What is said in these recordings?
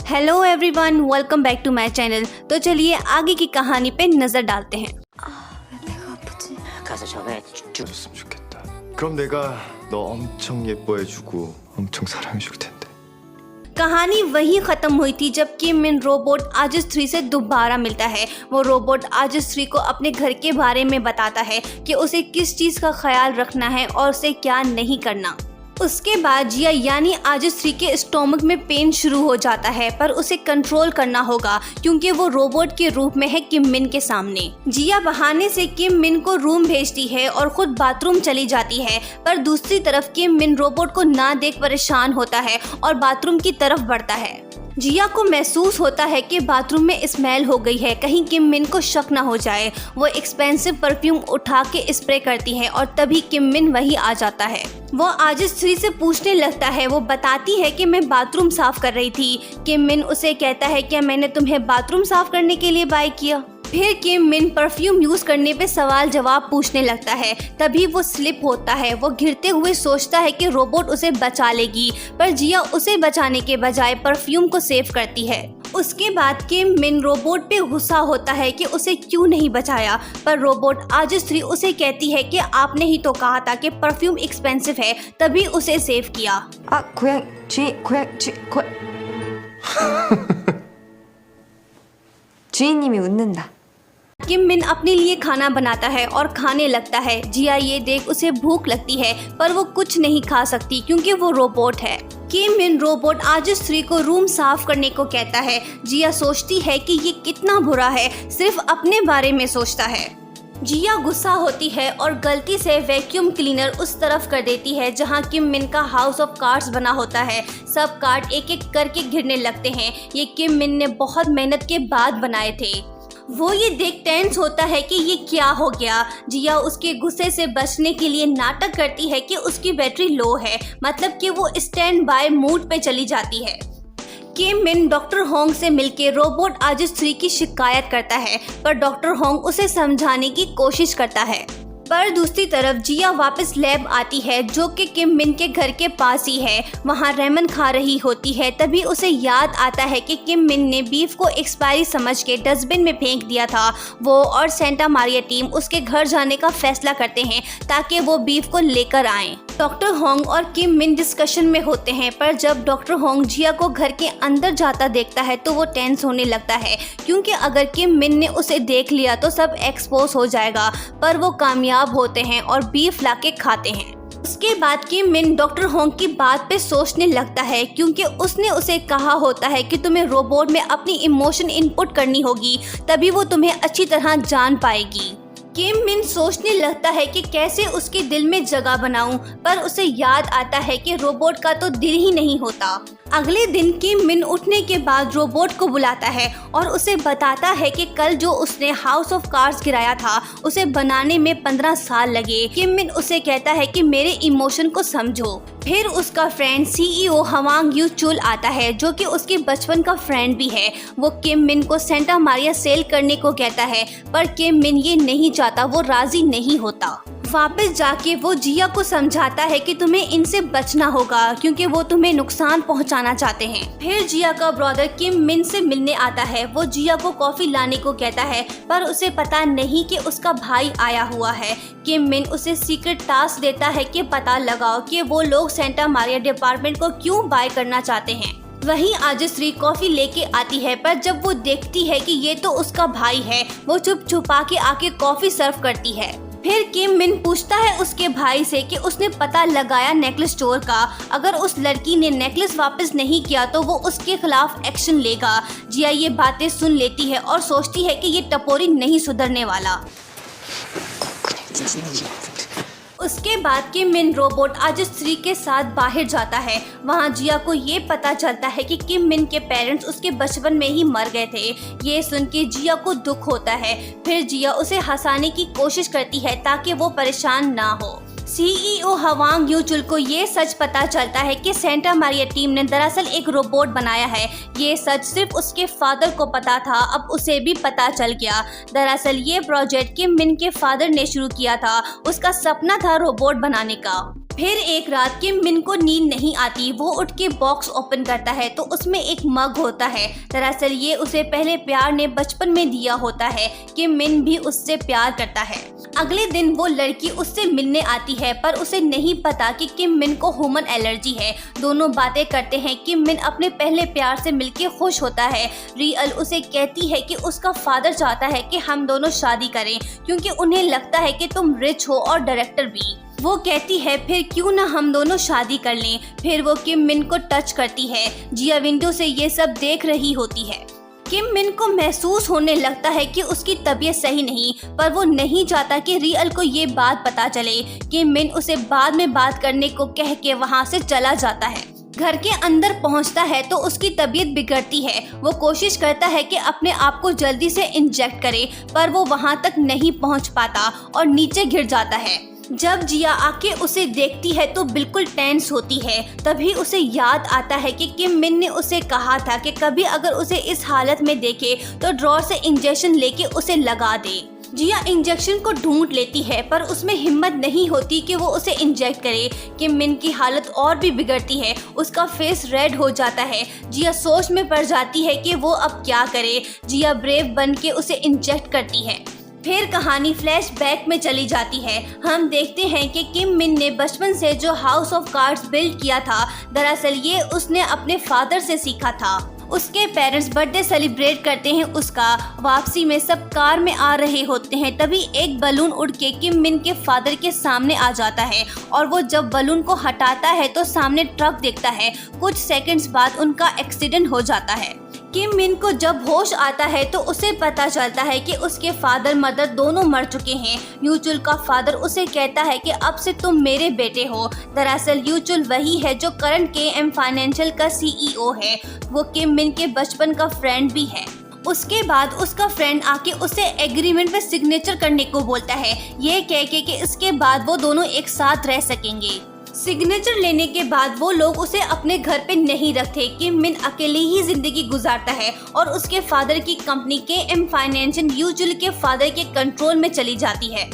Hello everyone, welcome back to my channel. तो चलिए आगे की कहानी पे नजर डालते हैं। 가서 전화해 주. 줬으면 좋겠다. 그럼 내가 너 엄청 예뻐해주고 엄청 사랑해줄 텐데. कहानी वहीं खत्म हुई थी जब किम मिन रोबोट आजिस 3 से दोबारा मिलता है। वो रोबोट आजिस 3 को अपने घर के बारे में बताता है कि उसे किस चीज़ का ख्याल रखना है और उसे क्या नहीं करना। उसके बाद जिया यानी आजिस 3 के स्टोमक में पेन शुरू हो जाता है, पर उसे कंट्रोल करना होगा क्योंकि वो रोबोट के रूप में है किम मिन के सामने। जिया बहाने से किम मिन को रूम भेजती है और खुद बाथरूम चली जाती है, पर दूसरी तरफ किम मिन रोबोट को ना देख परेशान होता है और बाथरूम की तरफ बढ़ता है। जिया को महसूस होता है कि बाथरूम में स्मेल हो गई है, कहीं किम मिन को शक ना हो जाए। वो एक्सपेंसिव परफ्यूम उठा के स्प्रे करती है और तभी किम मिन वही आ जाता है। वो आजिस 3 से पूछने लगता है। वो बताती है कि मैं बाथरूम साफ कर रही थी। किम मिन उसे कहता है क्या मैंने तुम्हें बाथरूम साफ करने के लिए बाय किया। फिर किम मिन परफ्यूम यूज करने पे सवाल जवाब पूछने लगता है। तभी वो स्लिप होता है। वो गिरते हुए सोचता है कि रोबोट उसे बचा लेगी, पर जिया उसे बचाने के बजाय परफ्यूम को सेव करती है। उसके बाद किम मिन रोबोट पे गुस्सा होता है कि उसे क्यों नहीं बचाया, पर रोबोट आजिस 3 उसे कहती है कि आपने ही तो कहा था कि परफ्यूम एक्सपेंसिव है, तभी उसे सेव किया। 주인님이 웃는다. किम मिन अपने लिए खाना बनाता है और खाने लगता है। जिया ये देख उसे भूख लगती है, पर वो कुछ नहीं खा सकती क्योंकि वो रोबोट है। किम मिन रोबोट आजिस 3 को रूम साफ करने को कहता है। जिया सोचती है कि ये कितना बुरा है, सिर्फ अपने बारे में सोचता है। जिया गुस्सा होती है और गलती से वैक्यूम क्लीनर उस तरफ कर देती है जहां किम मिन का हाउस ऑफ कार्ड्स बना होता है। सब कार्ड एक एक करके गिरने लगते हैं। ये किम मिन ने बहुत मेहनत के बाद बनाए थे। वो ये देख टेंस होता है कि ये क्या हो गया। जिया उसके गुस्से से बचने के लिए नाटक करती है कि उसकी बैटरी लो है, मतलब कि वो स्टैंड बाय मूड पे चली जाती है। किम मिन डॉक्टर होंग से मिलके रोबोट आजिस 3 की शिकायत करता है, पर डॉक्टर होंग उसे समझाने की कोशिश करता है। पर दूसरी तरफ जिया वापस लैब आती है जो कि किम मिन के घर के पास ही है। वहाँ रेमन खा रही होती है। तभी उसे याद आता है कि किम मिन ने बीफ को एक्सपायरी समझ के डस्टबिन में फेंक दिया था। वो और सेंटा मारिया टीम उसके घर जाने का फैसला करते हैं ताकि वो बीफ को लेकर आएं। डॉक्टर होंग और किम मिन डिस्कशन में होते हैं, पर जब डॉक्टर होंग जिया को घर के अंदर जाता देखता है तो वो टेंस होने लगता है क्योंकि अगर किम मिन ने उसे देख लिया तो सब एक्सपोज हो जाएगा। पर वो कामयाब होते हैं और बीफ लाके खाते हैं। उसके बाद किम मिन डॉक्टर होंग की बात पे सोचने लगता है क्योंकि उसने उसे कहा होता है कि तुम्हें रोबोट में अपनी इमोशन इनपुट करनी होगी, तभी वो तुम्हें अच्छी तरह जान पाएगी। किम मिन सोचने लगता है कि कैसे उसके दिल में जगह बनाऊं, पर उसे याद आता है कि रोबोट का तो दिल ही नहीं होता। अगले दिन किम मिन उठने के बाद रोबोट को बुलाता है और उसे बताता है कि कल जो उसने हाउस ऑफ कार्ड्स गिराया था उसे बनाने में 15 साल लगे। किम मिन उसे कहता है कि मेरे इमोशन को समझो। फिर उसका फ्रेंड सीईओ हवांग यू चुल आता है जो कि उसके बचपन का फ्रेंड भी है। वो किम मिन को सेंटा मारिया सेल करने को कहता है, पर किम मिन ये नहीं चाहता, वो राजी नहीं होता। वापस जाके वो जिया को समझाता है कि तुम्हें इनसे बचना होगा क्योंकि वो तुम्हें नुकसान पहुंचाना चाहते हैं। फिर जिया का ब्रदर किम मिन से मिलने आता है। वो जिया को कॉफी लाने को कहता है, पर उसे पता नहीं कि उसका भाई आया हुआ है। किम मिन उसे सीक्रेट टास्क देता है कि पता लगाओ कि वो लोग सेंटा मारिया डिपार्टमेंट को क्यों बाय करना चाहते हैं। वहीं आजिस 3 कॉफी लेके आती है, पर जब वो देखती है कि ये तो उसका भाई है, वो चुप छुपा के आके कॉफी सर्व करती है। फिर किम मिन पूछता है उसके भाई से कि उसने पता लगाया नेकलेस स्टोर का। अगर उस लड़की ने नेकलेस वापस नहीं किया तो वो उसके खिलाफ एक्शन लेगा। जिया ये बातें सुन लेती है और सोचती है कि ये टपोरी नहीं सुधरने वाला। उसके बाद किम मिन रोबोट आजिस 3 के साथ बाहर जाता है। वहाँ जिया को ये पता चलता है कि किम मिन के पेरेंट्स उसके बचपन में ही मर गए थे। ये सुन के जिया को दुख होता है। फिर जिया उसे हंसाने की कोशिश करती है ताकि वो परेशान ना हो। सीईओ हवांग यूचुल को ये सच पता चलता है कि सेंटा मारिया टीम ने दरअसल एक रोबोट बनाया है। ये सच सिर्फ उसके फादर को पता था, अब उसे भी पता चल गया। दरअसल ये प्रोजेक्ट किम मिन के फादर ने शुरू किया था। उसका सपना था रोबोट बनाने का। फिर एक रात किम मिन को नींद नहीं आती। वो उठ के बॉक्स ओपन करता है तो उसमें एक मग होता है। दरअसल ये उसे पहले प्यार ने बचपन में दिया होता है। किम मिन भी उससे प्यार करता है। अगले दिन वो लड़की उससे मिलने आती है, पर उसे नहीं पता कि किम मिन को ह्यूमन एलर्जी है। दोनों बातें करते हैं। किम मिन अपने पहले प्यार से मिलके खुश होता है। रियल उसे कहती है कि उसका फादर चाहता है कि हम दोनों शादी करें, क्योंकि उन्हें लगता है कि तुम रिच हो और डायरेक्टर भी। वो कहती है फिर क्यों ना हम दोनों शादी कर लें। फिर वो किम मिन को टच करती है। जिया विंडो से ये सब देख रही होती है। किम मिन को महसूस होने लगता है कि उसकी तबीयत सही नहीं, पर वो नहीं चाहता कि रियल को ये बात पता चले। किम मिन उसे बाद में बात करने को कह के वहाँ से चला जाता है। घर के अंदर पहुंचता है तो उसकी तबीयत बिगड़ती है। वो कोशिश करता है कि अपने आप को जल्दी से इंजेक्ट करे, पर वो वहां तक नहीं पहुंच पाता और नीचे गिर जाता है। जब जिया आके उसे देखती है तो बिल्कुल टेंस होती है। तभी उसे याद आता है कि किम मिन ने उसे कहा था कि कभी अगर उसे इस हालत में देखे तो ड्रॉर से इंजेक्शन लेके उसे लगा दे। जिया इंजेक्शन को ढूंढ लेती है, पर उसमें हिम्मत नहीं होती कि वो उसे इंजेक्ट करे। किम मिन की हालत और भी बिगड़ती है। उसका फेस रेड हो जाता है। जिया सोच में पड़ जाती है कि वो अब क्या करे। जिया ब्रेव बन के उसे इंजेक्ट करती है। फिर कहानी फ्लैशबैक में चली जाती है। हम देखते हैं कि किम मिन ने बचपन से जो हाउस ऑफ कार्ड्स बिल्ड किया था, दरअसल ये उसने अपने फादर से सीखा था। उसके पेरेंट्स बर्थडे सेलिब्रेट करते हैं उसका। वापसी में सब कार में आ रहे होते हैं, तभी एक बलून उड़ के किम मिन के फादर के सामने आ जाता है और वो जब बलून को हटाता है तो सामने ट्रक दिखता है। कुछ सेकंड्स बाद उनका एक्सीडेंट हो जाता है। किम मिन को जब होश आता है तो उसे पता चलता है कि उसके फादर मदर दोनों मर चुके हैं। यूचुल का फादर उसे कहता है कि अब से तुम मेरे बेटे हो। दरअसल यूचुल वही है जो करंट KM फाइनेंशियल का CEO है। वो किम मिन के बचपन का फ्रेंड भी है। उसके बाद उसका फ्रेंड आके उसे एग्रीमेंट पे सिग्नेचर करने को बोलता है, ये कह के कि इसके बाद वो दोनों एक साथ रह सकेंगे। सिग्नेचर लेने के बाद वो लोग उसे अपने घर पे नहीं रखते। किम मिन अकेले ही जिंदगी गुजारता है और उसके फादर की कंपनी KM फाइनेंशियल यूचुल के फादर के कंट्रोल में चली जाती है।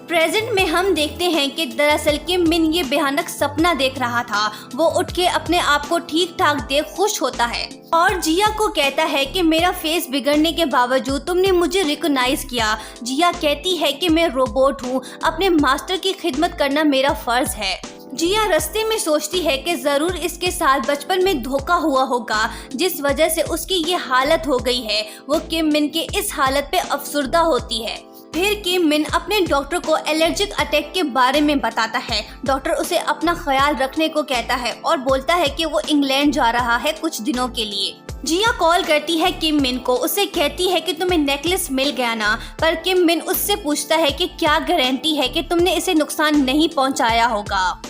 प्रेजेंट में हम देखते हैं कि दरअसल किम मिन ये भयानक सपना देख रहा था। वो उठ के अपने आप को ठीक ठाक देख खुश होता है और जिया को कहता है कि मेरा फेस बिगड़ने के बावजूद तुमने मुझे रिकॉग्नाइज किया। जिया कहती है कि मैं रोबोट हूँ, अपने मास्टर की खिदमत करना मेरा फर्ज है। जिया रास्ते में सोचती है कि जरूर इसके साथ बचपन में धोखा हुआ होगा, जिस वजह से उसकी ये हालत हो गई है। वो किम मिन के इस हालत पे अफसुर्दा होती है। फिर किम मिन अपने डॉक्टर को एलर्जिक अटैक के बारे में बताता है। डॉक्टर उसे अपना ख्याल रखने को कहता है और बोलता है कि वो इंग्लैंड जा रहा है कुछ दिनों के लिए। जिया कॉल करती है किम मिन को। उसे कहती है कि तुम्हें नेकलेस मिल गया ना, पर किम मिन उससे पूछता है कि क्या गारंटी है कि तुमने इसे नुकसान नहीं पहुंचाया होगा।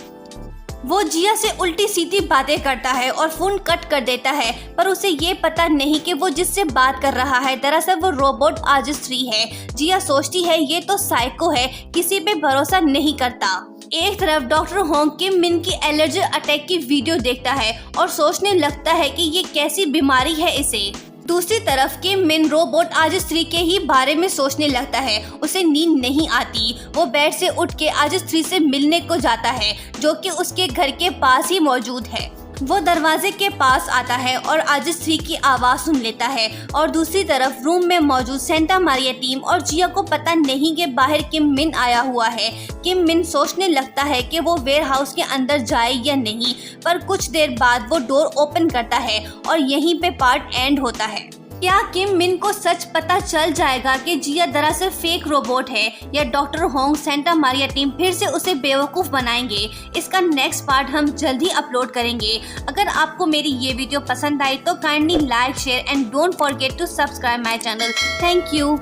वो जिया से उल्टी सीधी बातें करता है और फोन कट कर देता है, पर उसे ये पता नहीं कि वो जिससे बात कर रहा है दरअसल वो रोबोट आजस्त्री है। जिया सोचती है ये तो साइको है, किसी पे भरोसा नहीं करता। एक तरफ डॉक्टर होंग किम मिन की एलर्जी अटैक की वीडियो देखता है और सोचने लगता है कि ये कैसी बीमारी है इसे। दूसरी तरफ किम मिन रोबोट आजस्त्री के ही बारे में सोचने लगता है। उसे नींद नहीं आती। वो बेड से उठ के आजस्त्री से मिलने को जाता है, जो कि उसके घर के पास ही मौजूद है। वो दरवाजे के पास आता है और आजस्त्री की आवाज सुन लेता है और दूसरी तरफ रूम में मौजूद सेंटा मारिया टीम और जिया को पता नहीं कि बाहर किम मिन आया हुआ है। किम मिन सोचने लगता है कि वो वेयर हाउस के अंदर जाए या नहीं, पर कुछ देर बाद वो डोर ओपन करता है और यहीं पे पार्ट एंड होता है। क्या किम मिन को सच पता चल जाएगा कि जिया दरअसल फेक रोबोट है, या doctor Hong Santa Maria team फिर से उसे बेवकूफ़ बनाएंगे? इसका नेक्स्ट पार्ट हम जल्द ही अपलोड करेंगे। अगर आपको मेरी ये वीडियो पसंद आई तो kindly like, share and don't forget to subscribe my channel. Thank you.